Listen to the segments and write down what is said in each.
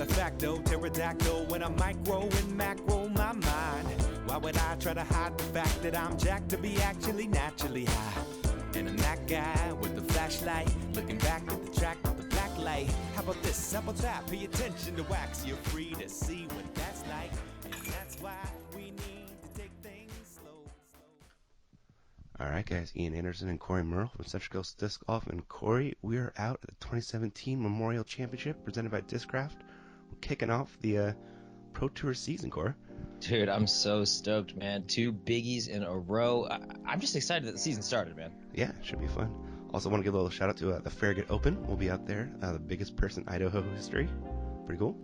matter of fact though, pterodactyl when I'm micro and macro my mind. Why would I try to hide the fact that I'm jacked to be actually naturally high? And I'm that guy with the flashlight, looking back at the track with the black light. How about this, how about that? Pay attention to wax, you're free to see what that's like. And that's why we need to take things slow. All right, guys, Ian Anderson and Corey Merle from Central Coast Disc Golf. And Corey, we are out at the 2017 Memorial Championship presented by Discraft. We're kicking off the Pro Tour season, Corey. Dude, I'm so stoked, man. 2 biggies in a row. I'm just excited that the season started, man. Yeah, it should be fun. Also, want to give a little shout out to the Farragut Open. We'll be out there, the biggest purse in Idaho history. Pretty cool.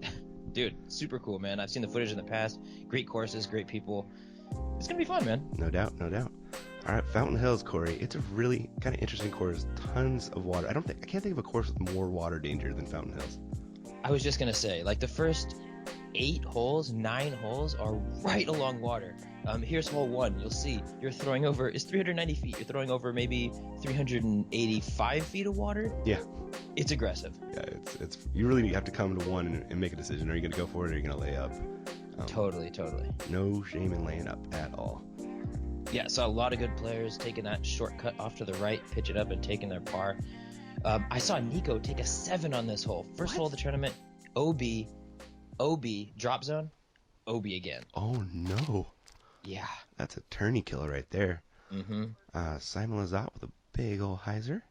Dude, super cool, man. I've seen the footage in the past. Great courses, great people. It's gonna be fun, man. No doubt, no doubt. All right, Fountain Hills, Corey. It's a really kind of interesting course. Tons of water. I can't think of a course with more water danger than Fountain Hills. I was just gonna say, like the first 9 holes are right along water. Here's hole 1. You'll see you're throwing over, it's 390 feet. You're throwing over maybe 385 feet of water. Yeah. It's aggressive. Yeah, it's you really have to come to one and make a decision. Are you going to go for it or are you going to lay up? Totally. No shame in laying up at all. Yeah, saw a lot of good players taking that shortcut off to the right, pitch it up, and taking their par. I saw Nico take a 7 on this hole. First hole of the tournament, OB, drop zone, OB again. Oh, no. Yeah. That's a tourney killer right there. Mm-hmm. Simon Lizotte with a big old hyzer.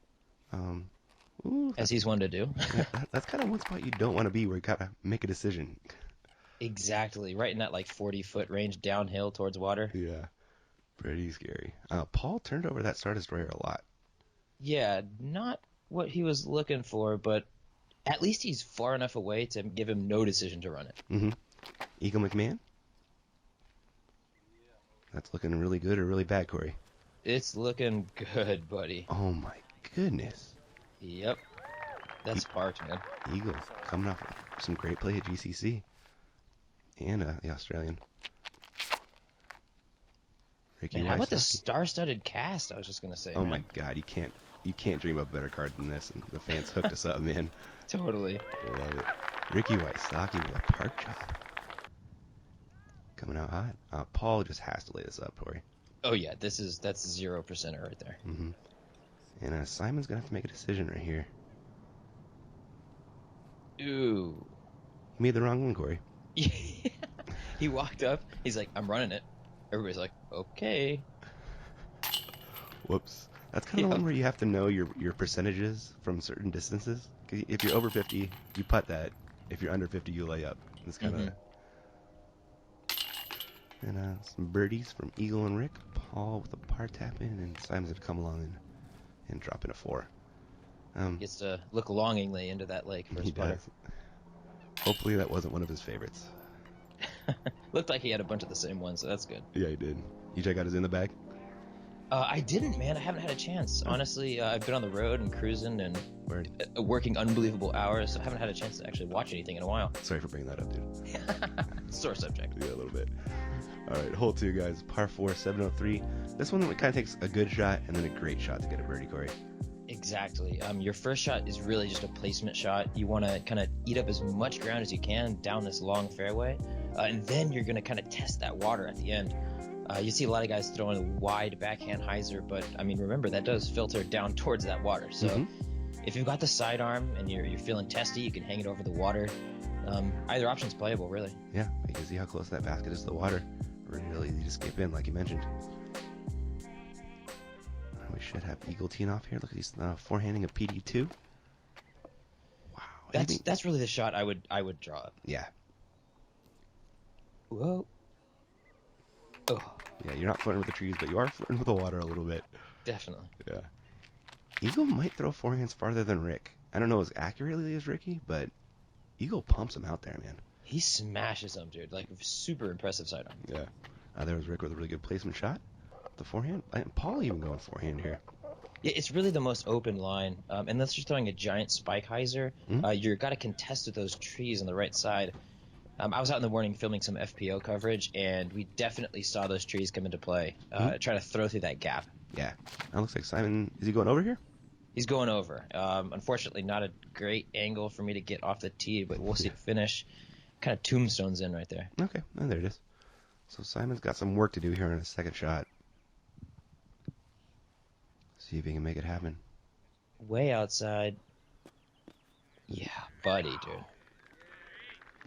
As he's one to do. That's kind of one spot you don't want to be where you got to make a decision. Exactly. Right in that like 40-foot range downhill towards water. Yeah. Pretty scary. Paul turned over that Star Destroyer a lot. Yeah, not what he was looking for, but at least he's far enough away to give him no decision to run it. Mm-hmm. Eagle McMahon? That's looking really good or really bad, Corey? It's looking good, buddy. Oh, my goodness. Yep. That's sparked, man. Eagles coming off some great play at GCC. And the Australian. Ricky Man, how about the Wysocki. star-studded cast? I was just gonna say. Oh man. my God, you can't dream of a better card than this. And the fans hooked us up, man. Totally. I love it. Ricky Wysocki with a park job. Coming out hot. Paul just has to lay this up, Corey. Oh yeah, that's 0% right there. Mm-hmm. And Simon's gonna have to make a decision right here. Ooh. He made the wrong one, Corey. He walked up. He's like, "I'm running it." Everybody's like, "Okay." Whoops. That's kind of the one where you have to know your percentages from certain distances. 'Cause if you're over 50, you putt that. If you're under 50, you lay up. It's kind of. Mm-hmm. And some birdies from Eagle and Rick. Paul with a par tap in, and Simon's gonna come along and drop in a 4. Gets to look longingly into that lake for his He putter. does. Hopefully that wasn't one of his favorites. Looked like he had a bunch of the same ones, so that's good. Yeah, he did. You check out his in the bag? I didn't, man. I haven't had a chance. Honestly, I've been on the road and cruising and Word. working unbelievable hours, so I haven't had a chance to actually watch anything in a while. Sorry for bringing that up, dude. Sore subject. Yeah, a little bit. All right, hole 2, guys. Par 4, 703. This one kind of takes a good shot and then a great shot to get a birdie, Corey. Exactly. Your first shot is really just a placement shot. You want to kind of eat up as much ground as you can down this long fairway, and then you're going to kind of test that water at the end. You see a lot of guys throwing a wide backhand hyzer, but I mean, remember that does filter down towards that water. So if you've got the sidearm and you're feeling testy, you can hang it over the water. Either option's playable, really. Yeah, you can see how close that basket is to the water. Really easy to skip in, like you mentioned. We should have Eagle teeing off here. Look at these forehanding a PD2. Wow. That's really the shot I would draw up. Yeah. Whoa. Oh. Yeah, you're not flirting with the trees, but you are flirting with the water a little bit. Definitely. Yeah. Eagle might throw forehands farther than Rick. I don't know as accurately as Ricky, but Eagle pumps him out there, man. He smashes them, dude. Like, super impressive sidearm. Yeah. There was Rick with a really good placement shot. The forehand. And Paul even going forehand here. Yeah, it's really the most open line. Unless you're throwing a giant spike hyzer, you've got to contest with those trees on the right side. I was out in the morning filming some FPO coverage, and we definitely saw those trees come into play, trying to throw through that gap. Yeah. That looks like Simon. Is he going over here? He's going over. Unfortunately, not a great angle for me to get off the tee, but we'll see the finish. Kind of tombstones in right there. Okay, oh, there it is. So Simon's got some work to do here on his second shot. See if he can make it happen. Way outside. Yeah, buddy, dude.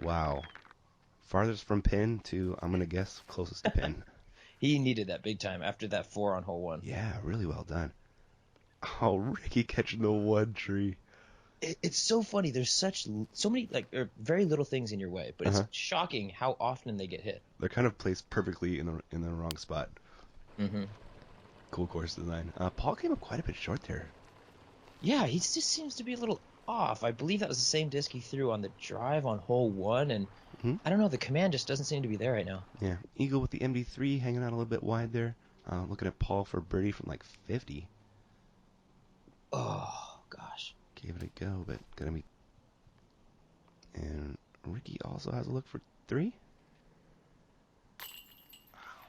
Wow. Farthest from pin to, I'm going to guess, closest to pin. He needed that big time after that 4 on hole 1. Yeah, really well done. Oh, Ricky catching the one tree. It's so funny. There's so many very little things in your way, but it's shocking how often they get hit. They're kind of placed perfectly in the wrong spot. Mm-hmm. Cool course design. Paul came up quite a bit short there. Yeah, he just seems to be a little off. I believe that was the same disc he threw on the drive on hole 1, and I don't know, the command just doesn't seem to be there right now. Yeah, Eagle with the MD3 hanging out a little bit wide there. Looking at Paul for birdie from like 50. Oh, gosh. Gave it a go, but gonna be... And Ricky also has a look for 3.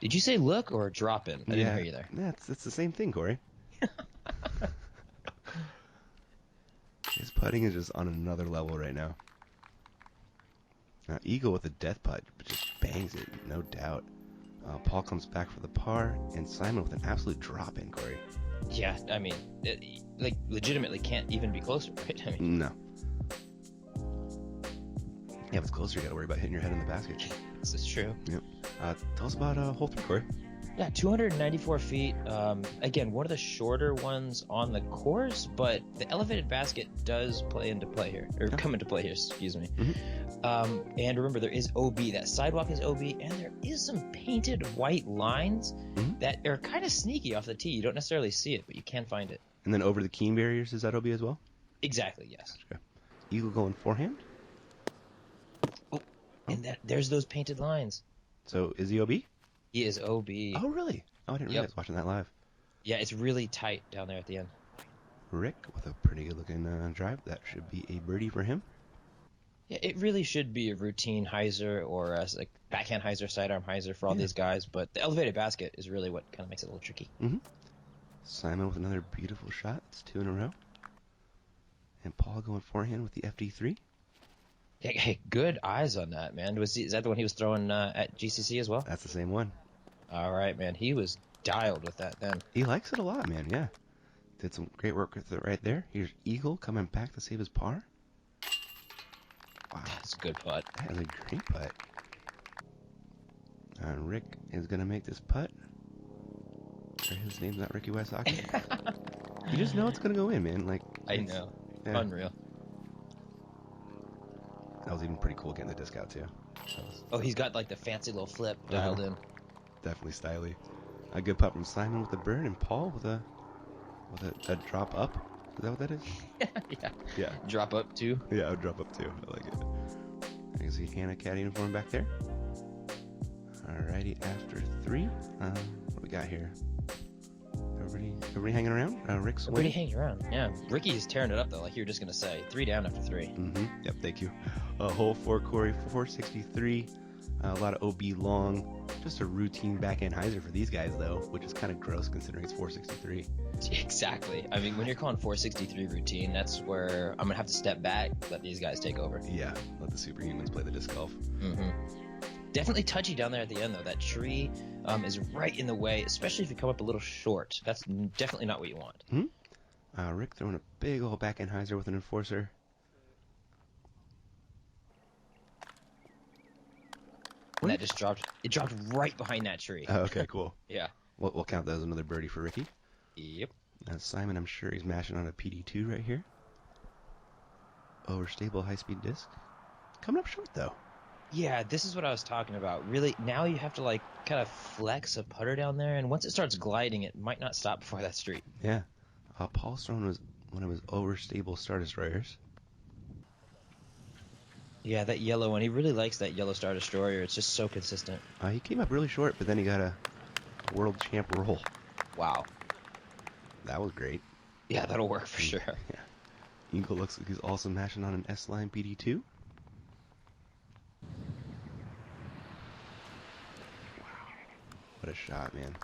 Did you say look or drop in? I didn't hear you there. That's the same thing, Corey. His putting is just on another level right now. Now, Eagle with a death putt, but just bangs it, no doubt. Paul comes back for the par, and Simon with an absolute drop in, Corey. Yeah, I mean, legitimately can't even be closer, right? I mean, no. Yeah, if it's closer, you gotta worry about hitting your head in the basket. this is true. Yep. Tell us about hole 3, Corey. Yeah, 294 feet. Again, one of the shorter ones on the course, but the elevated basket does come into play here, excuse me. And remember, there is OB. That sidewalk is OB, and there is some painted white lines that are kind of sneaky off the tee. You don't necessarily see it, but you can find it. And then over the keen barriers, is that OB as well? Exactly, yes. Okay. Eagle going forehand? And there's those painted lines. So, is he OB? He is OB. Oh, really? Oh, I didn't realize watching that live. Yeah, it's really tight down there at the end. Rick with a pretty good-looking drive. That should be a birdie for him. Yeah, it really should be a routine hyzer or a backhand hyzer, sidearm hyzer for all these guys, but the elevated basket is really what kind of makes it a little tricky. Simon with another beautiful shot. It's 2 in a row. And Paul going forehand with the FD3. Yeah, hey, good eyes on that, man. Is that the one he was throwing at GCC as well? That's the same one. All right, man. He was dialed with that then. He likes it a lot, man, yeah. Did some great work with it right there. Here's Eagle coming back to save his par. Wow. That's a good putt. That is a great putt. And Rick is going to make this putt. His name's not Ricky Wysocki. You just know it's going to go in, man. I know. Yeah. Unreal. That was even pretty cool getting the disc out, too. He's got the fancy little flip dialed in. Definitely stylish. A good putt from Simon with the bird, and Paul with a drop up. Is that what that is? Yeah. Drop up too? Yeah, a drop up too. I like it. I can see Hannah caddying for him back there. Alrighty, after 3. What do we got here? Everybody hanging around? Rick's winning. Everybody hanging around. Yeah. Ricky is tearing it up though, like you were just gonna say. 3 down after 3. Yep, thank you. Hole 4, Corey, 463. A lot of OB long. Just a routine backhand hyzer for these guys, though, which is kind of gross considering it's 463. Exactly. I mean, when you're calling 463 routine, that's where I'm going to have to step back, let these guys take over. Yeah, let the superhumans play the disc golf. Definitely touchy down there at the end, though. That tree is right in the way, especially if you come up a little short. That's definitely not what you want. Rick throwing a big old backhand hyzer with an enforcer. And that just dropped. It dropped right behind that tree. Oh, okay, cool. Yeah. We'll count that as another birdie for Ricky. Yep. Simon, I'm sure he's mashing on a PD2 right here. Overstable high-speed disc. Coming up short, though. Yeah, this is what I was talking about. Really, now you have to kind of flex a putter down there, and once it starts gliding, it might not stop before that street. Yeah. Paul's throwing was one of his overstable Star Destroyers. Yeah, that yellow one. He really likes that yellow Star Destroyer. It's just so consistent. He came up really short, but then he got a world champ roll. Wow. That was great. Yeah, that'll work for sure. Yeah. Eagle looks like he's also mashing on an S-Line PD2. Wow. What a shot, man.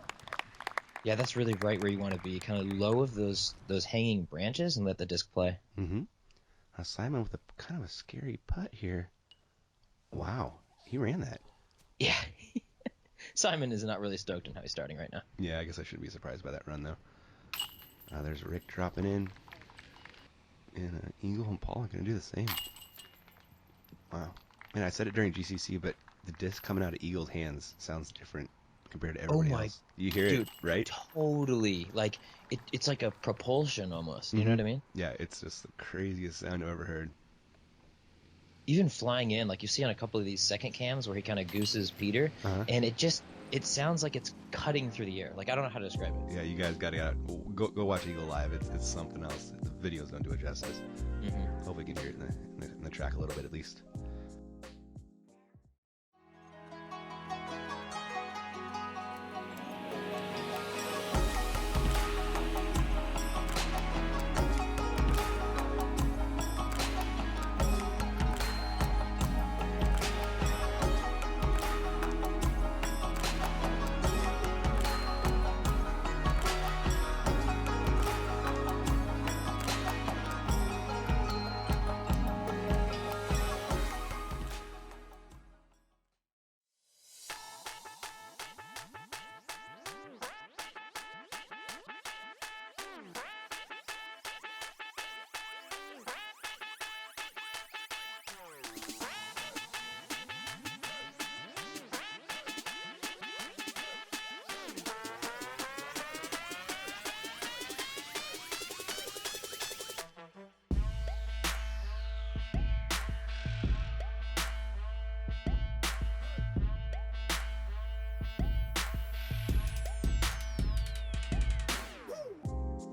Yeah, that's really right where you want to be, kind of low of those hanging branches and let the disc play. Mm-hmm. Simon with a kind of a scary putt here. Wow, he ran that. Yeah. Simon is not really stoked on how he's starting right now. Yeah, I guess I shouldn't be surprised by that run, though. There's Rick dropping in. And Eagle and Paul are going to do the same. Wow. Man, I said it during GCC, but the disc coming out of Eagle's hands sounds different compared to everybody else. You hear Dude, it, right? Totally. Like, it's like a propulsion almost. You know what I mean? Yeah, it's just the craziest sound I've ever heard. Even flying in, like you see on a couple of these second cams where he kind of gooses Peter, and it sounds like it's cutting through the air. Like, I don't know how to describe it. Yeah, you guys gotta go watch Eagle live. It's something else. The videos don't do it justice. Hopefully you can hear it in the track a little bit at least.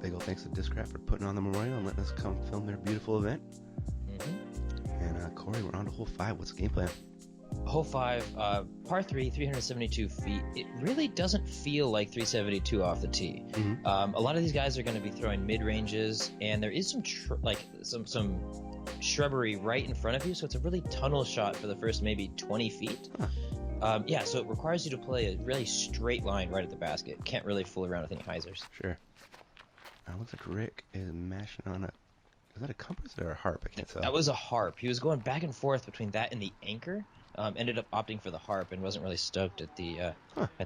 Big ol' thanks to Discraft for putting on the Memorial and letting us come film their beautiful event. And Corey, we're on to hole 5. What's the game plan? Hole 5, par 3, 372 feet. It really doesn't feel like 372 off the tee. A lot of these guys are going to be throwing mid-ranges, and there is some shrubbery right in front of you, so it's a really tunnel shot for the first maybe 20 feet. Yeah, so it requires you to play a really straight line right at the basket. Can't really fool around with any hyzers. Sure. Looks like Rick is mashing on is that a compass or a harp? I can't tell. That was a harp. He was going back and forth between that and the anchor. Ended up opting for the harp and wasn't really stoked at the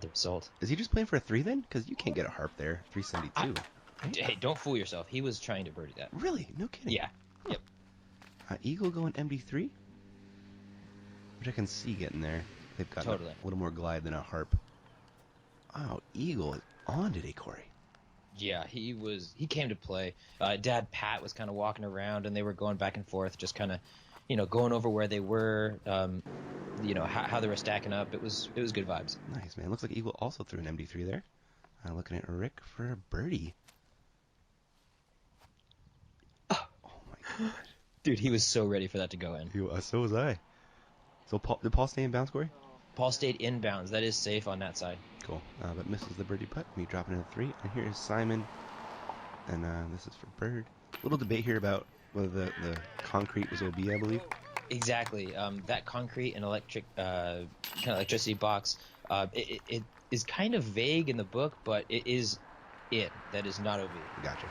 result. Is he just playing for a 3 then? Because you can't get a harp there. 372. Hey, don't fool yourself. He was trying to birdie that. Really? No kidding. Yeah. Yep. Eagle going MD3, which I can see getting there. They've got a little more glide than a harp. Wow, Eagle is on today, Corey. Yeah, he came to play. Dad Pat was kind of walking around, and they were going back and forth, just kind of, going over where they were, how they were stacking up. It was good vibes. Nice, man. Looks like Eagle also threw an MD3 there. Looking at Rick for a birdie. Oh my god. Dude, he was so ready for that to go in. So was I. So did Paul stay in bounds, Corey? Paul stayed inbounds. That is safe on that side. Cool. But misses the birdie putt. Me dropping in a 3. And here is Simon. And this is for Bird. A little debate here about whether the concrete was OB, I believe. Exactly. That concrete and electricity box, it is kind of vague in the book, but it is it. That is not OB. Gotcha.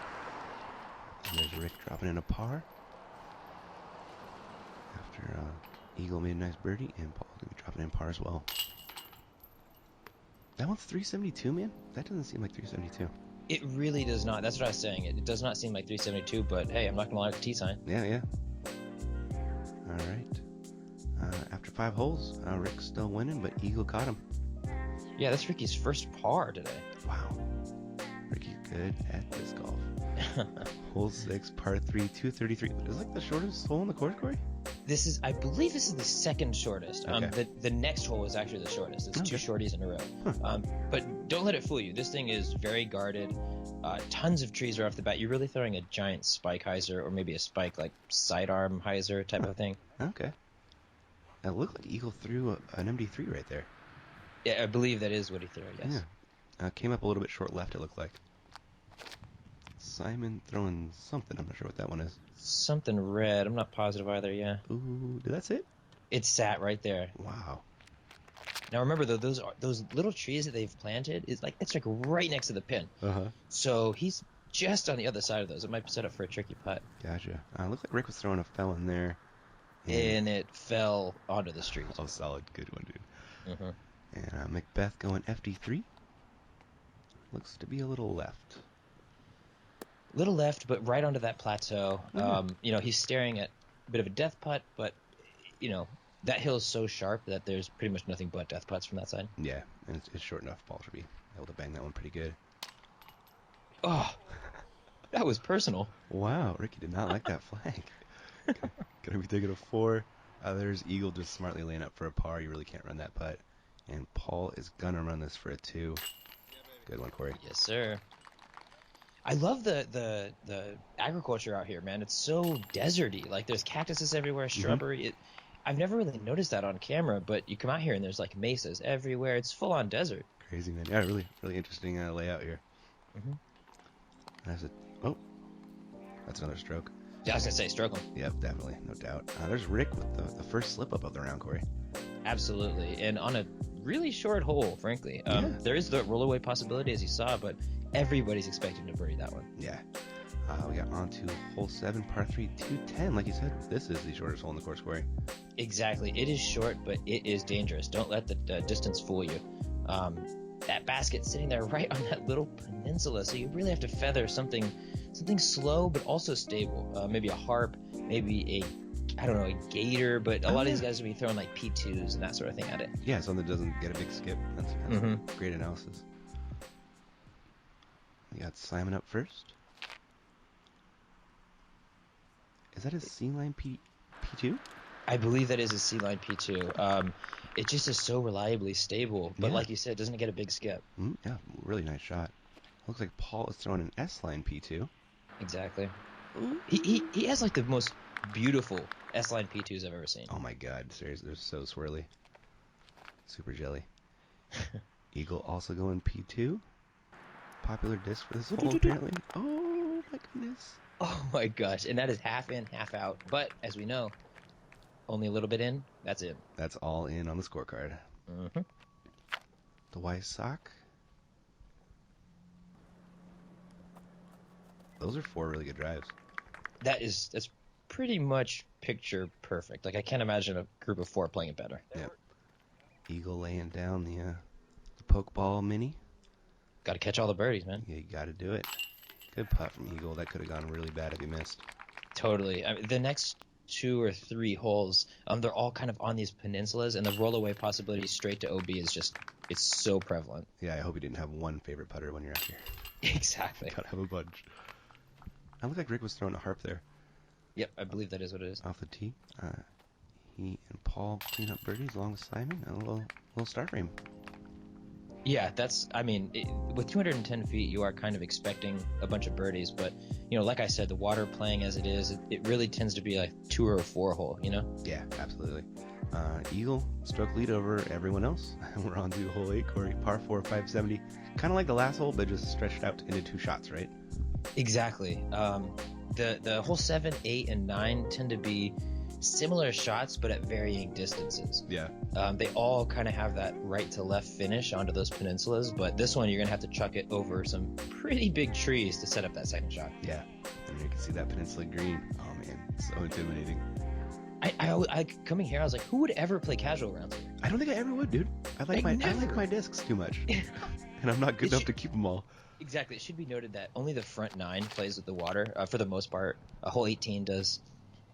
And there's Rick dropping in a par. After Eagle made a nice birdie, and Paul will be dropping in par as well. That one's 372, man? That doesn't seem like 372. It really does not. That's what I was saying. It does not seem like 372, but hey, I'm not going to lie with the T sign. Yeah. All right. After 5 holes, Rick's still winning, but Eagle caught him. Yeah, that's Ricky's first par today. Wow. Ricky's good at disc golf. Hole 6, par 3, 233. Is like the shortest hole in the course, Corey? I believe this is the second shortest. Okay. The next hole is actually the shortest. It's 2 shorties in a row. But don't let it fool you. This thing is very guarded. Tons of trees right off the bat. You're really throwing a giant spike hyzer, or maybe a spike like sidearm hyzer type of thing. Okay. It looked like Eagle threw an MD3 right there. Yeah, I believe that is what he threw. Yes. Yeah. Came up a little bit short left. It looked like. Simon throwing something. I'm not sure what that one is. Something red. I'm not positive either. Yeah. Ooh, did that sit? It sat right there. Wow. Now remember though, those little trees that they've planted it's like right next to the pin. Uh-huh. So he's just on the other side of those. It might be set up for a tricky putt. Gotcha. Looks like Rick was throwing a fell in there. And it fell onto the street. Oh, solid. Good one, dude. Mm-hmm. And McBeth going FD3. Looks to be a little left. Little left, but right onto that plateau. Mm. He's staring at a bit of a death putt, but, that hill is so sharp that there's pretty much nothing but death putts from that side. Yeah, and it's short enough. Ball should be able to bang that one pretty good. Oh, that was personal. Wow, Ricky did not like that flag. Gonna be taking a 4. There's Eagle just smartly laying up for a par. You really can't run that putt. And Paul is gonna run this for a 2. Good one, Corey. Yes, sir. I love the agriculture out here, man. It's so deserty. Like there's cactuses everywhere, shrubbery. Mm-hmm. I've never really noticed that on camera, but you come out here and there's like mesas everywhere. It's full on desert. Crazy, man. Yeah, really, really interesting layout here. Mm-hmm. That's another stroke. Yeah, I was gonna say stroke him. Yep, definitely, no doubt. There's Rick with the first slip up of the round, Corey. Absolutely, and on a really short hole, frankly. Yeah. There is the rollaway possibility, as you saw, but everybody's expecting to birdie that one. Yeah. We got on to hole 7, par 3, 210. Like you said, this is the shortest hole in the course, Corey. Exactly. It is short, but it is dangerous. Don't let the distance fool you. That basket's sitting there right on that little peninsula, so you really have to feather something slow but also stable. Maybe a harp, maybe a gator, but a lot of these guys will be throwing like P2s and that sort of thing at it. Yeah, something that doesn't get a big skip. That's great analysis. We got Simon up first. Is that a C-line P2? I believe that is a C-line P2. It just is so reliably stable, but like you said, it doesn't get a big skip. Yeah, really nice shot. Looks like Paul is throwing an S-line P2. Exactly. He has like the most beautiful S-line P2s I've ever seen. Oh my god, seriously, they're so swirly. Super jelly. Eagle also going P2. Popular disc for this hole, apparently. Oh my goodness. Oh my gosh, and that is half in, half out. But as we know, only a little bit in, that's it. That's all in on the scorecard. Mm-hmm. The Wysocki. Those are 4 really good drives. That's pretty much picture perfect. Like I can't imagine a group of 4 playing it better. Yep. Eagle laying down the poke ball mini. Got to catch all the birdies, man. Yeah, you got to do it. Good putt from Eagle. That could have gone really bad if he missed. Totally. I mean, the next 2 or 3 holes, they're all kind of on these peninsulas, and the rollaway possibility straight to OB it's so prevalent. Yeah, I hope you didn't have one favorite putter when you're out here. Exactly. Gotta have a bunch. I look like Rick was throwing a harp there. Yep, I believe that is what it is. Off the tee. He and Paul clean up birdies along with Simon. A little star frame. Yeah, with 210 feet, you are kind of expecting a bunch of birdies, but, like I said, the water playing as it is, it really tends to be like 2 or 4 hole, Yeah, absolutely. Eagle, stroke lead over everyone else. We're on to hole 8, Corey. Par 4, 570. Kind of like the last hole, but just stretched out into 2 shots, right? Exactly. The hole 7, 8, and 9 tend to be similar shots, but at varying distances. Yeah. They all kind of have that right to left finish onto those peninsulas, but this one you're going to have to chuck it over some pretty big trees to set up that second shot. Yeah. And you can see that peninsula green. Oh, man. So intimidating. I coming here, I was like, who would ever play casual rounds here? I don't think I ever would, dude. I like my discs too much. And I'm not good enough to keep them all. Exactly. It should be noted that only the front 9 plays with the water. For the most part, hole 18 does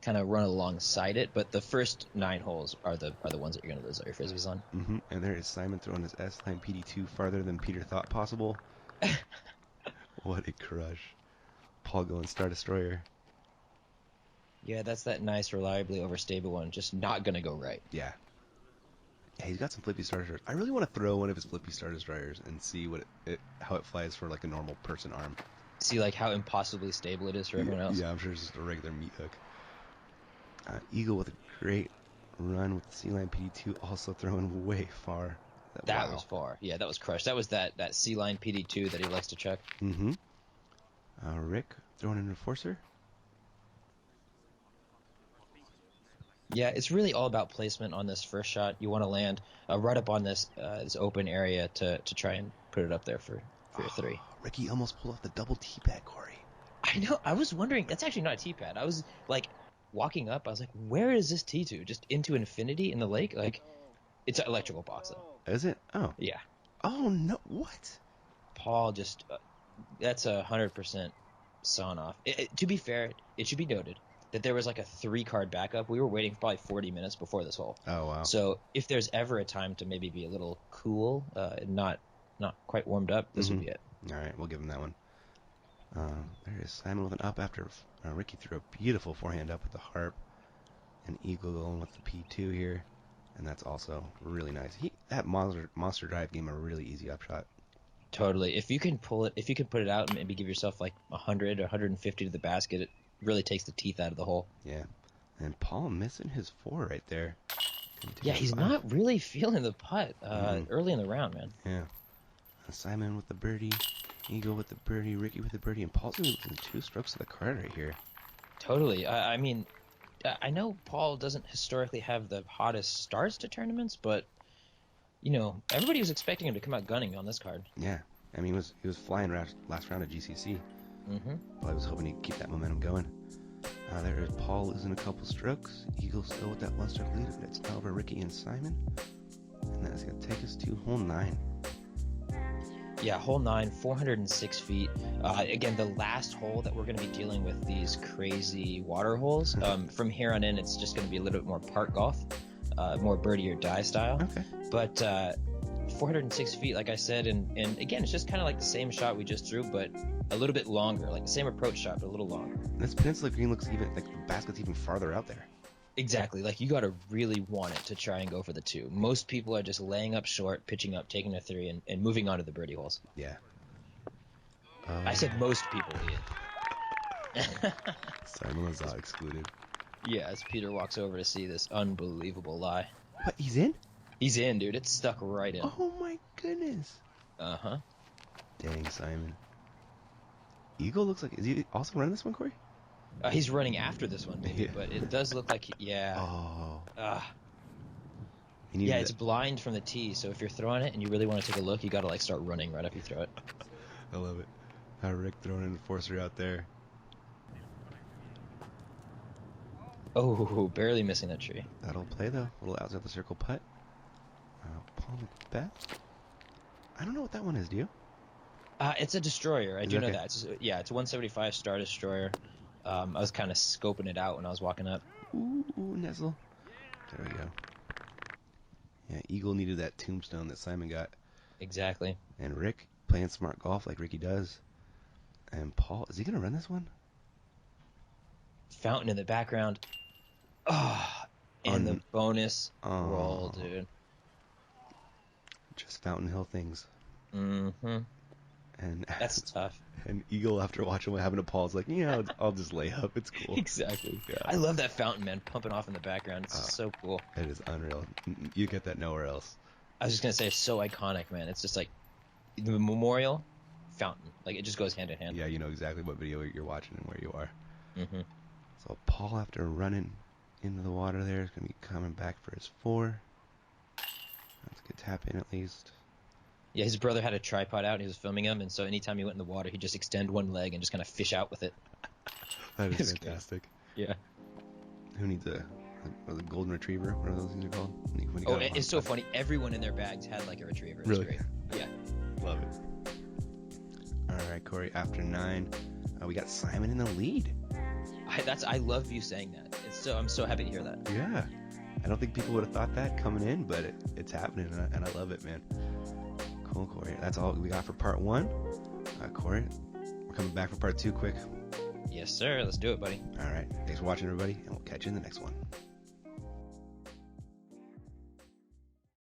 kind of run alongside it, but the first 9 holes are the ones that you're going to lose all your frisbees on. Mm-hmm. And there is Simon throwing his S-line PD2 farther than Peter thought possible. What a crush. Paul going Star Destroyer. Yeah, that's that nice, reliably overstable one. Just not going to go right. Yeah. Yeah, he's got some flippy Star Destroyers. I really want to throw one of his flippy Star Destroyers and see how it flies for like a normal person arm. See like how impossibly stable it is for everyone else. Yeah, I'm sure it's just a regular meat hook. Eagle with a great run with the C-line PD2, also throwing way far. That was far. Yeah, that was crushed. That was that C-line PD2 that he likes to check. Mm-hmm. Rick throwing an enforcer. Yeah, it's really all about placement on this first shot. You want to land right up on this open area to try and put it up there for your three. Ricky almost pulled off the double T-pad, Corey. I know. I was wondering. That's actually not a T-pad. I was like walking up. I was like, where is this tee to? Just into infinity in the lake? Like, it's an electrical box though. Is it? Oh. Yeah. Oh no! What? Paul just that's 100% sawn off. To be fair, it should be noted that there was like a 3-card backup. We were waiting for probably 40 minutes before this hole. Oh wow. So if there's ever a time to maybe be a little cool, not quite warmed up, this would be it. All right, we'll give him that one. There is Simon with an up after Ricky threw a beautiful forehand up with the harp, and Eagle going with the P2 here, and that's also really nice. That monster drive gave him a really easy upshot. Totally. If you can pull it, if you can put it out and maybe give yourself like 100 or 150 to the basket, it really takes the teeth out of the hole. Yeah. And Paul missing his 4 right there. Yeah, he's not really feeling the putt early in the round, man. Yeah. Simon with the birdie, Eagle with the birdie, Ricky with the birdie, and Paul's within 2 strokes of the card right here. Totally. I mean, I know Paul doesn't historically have the hottest starts to tournaments, but you know, everybody was expecting him to come out gunning on this card. Yeah. I mean, he was flying last round at GCC. Mm-hmm. Well, I was hoping he'd keep that momentum going. There is Paul losing a couple strokes. Eagle still with that 1-stroke lead. It's now over Ricky and Simon. And that's going to take us to hole 9. Yeah, hole 9, 406 feet. Again, the last hole that we're going to be dealing with these crazy water holes. From here on in, it's just going to be a little bit more park golf, more birdie or die style. Okay. But 406 feet, like I said, and again, it's just kind of like the same shot we just threw, but a little bit longer, like the same approach shot, but a little longer. This Peninsula Green looks even, like the basket's even farther out there. Exactly. Like, you got to really want it to try and go for the 2. Most people are just laying up short, pitching up, taking a 3, and moving on to the birdie holes. Yeah. I said most people, Ian. Simon Lizotte excluded. Yeah, as Peter walks over to see this unbelievable lie. What, he's in? He's in, dude. It's stuck right in. Oh, my goodness. Uh-huh. Dang, Simon. Eagle looks like... Is he also running this one, Corey? He's running after this one, maybe, but it does look like... Yeah. Oh. Yeah, it's blind from the tee, so if you're throwing it and you really want to take a look, you got to, like, start running right after you throw it. I love it. Rick throwing an enforcer out there. Oh, barely missing that tree. That'll play, though. A little outside the circle putt. Paul McBeth? I don't know what that one is, do you? It's a destroyer. I do know that. It's a 175 Star Destroyer. I was kind of scoping it out when I was walking up. Ooh, Nestle. There we go. Yeah, Eagle needed that tombstone that Simon got. Exactly. And Rick playing smart golf like Ricky does. And Paul, is he going to run this one? Fountain in the background. And the bonus roll, dude. Just Fountain Hill things. Mm-hmm. And that's tough. And Eagle, after watching what happened to Paul, is like, yeah, I'll just lay up. It's cool. Exactly. Yeah. I love that fountain, man, pumping off in the background. It's so cool. It is unreal. You get that nowhere else. I was just going to say, it's so iconic, man. It's just like the memorial fountain. Like, it just goes hand in hand. Yeah, you know exactly what video you're watching and where you are. Mm-hmm. So Paul, after running into the water there, is going to be coming back for his 4. Let's get tap in at least. Yeah, his brother had a tripod out and he was filming him, and so anytime he went in the water, he'd just extend one leg and just kind of fish out with it. That is fantastic. Yeah. Who needs a golden retriever? What are those things are called? It's so funny. Everyone in their bags had like a retriever. It was great. Yeah. Love it. All right, Corey, after 9, we got Simon in the lead. I love you saying that. I'm so happy to hear that. Yeah. I don't think people would have thought that coming in, but it's happening, and I love it, man. Cool, Corey. That's all we got for part 1. Corey, we're coming back for part 2 quick. Yes, sir. Let's do it, buddy. All right. Thanks for watching, everybody, and we'll catch you in the next one.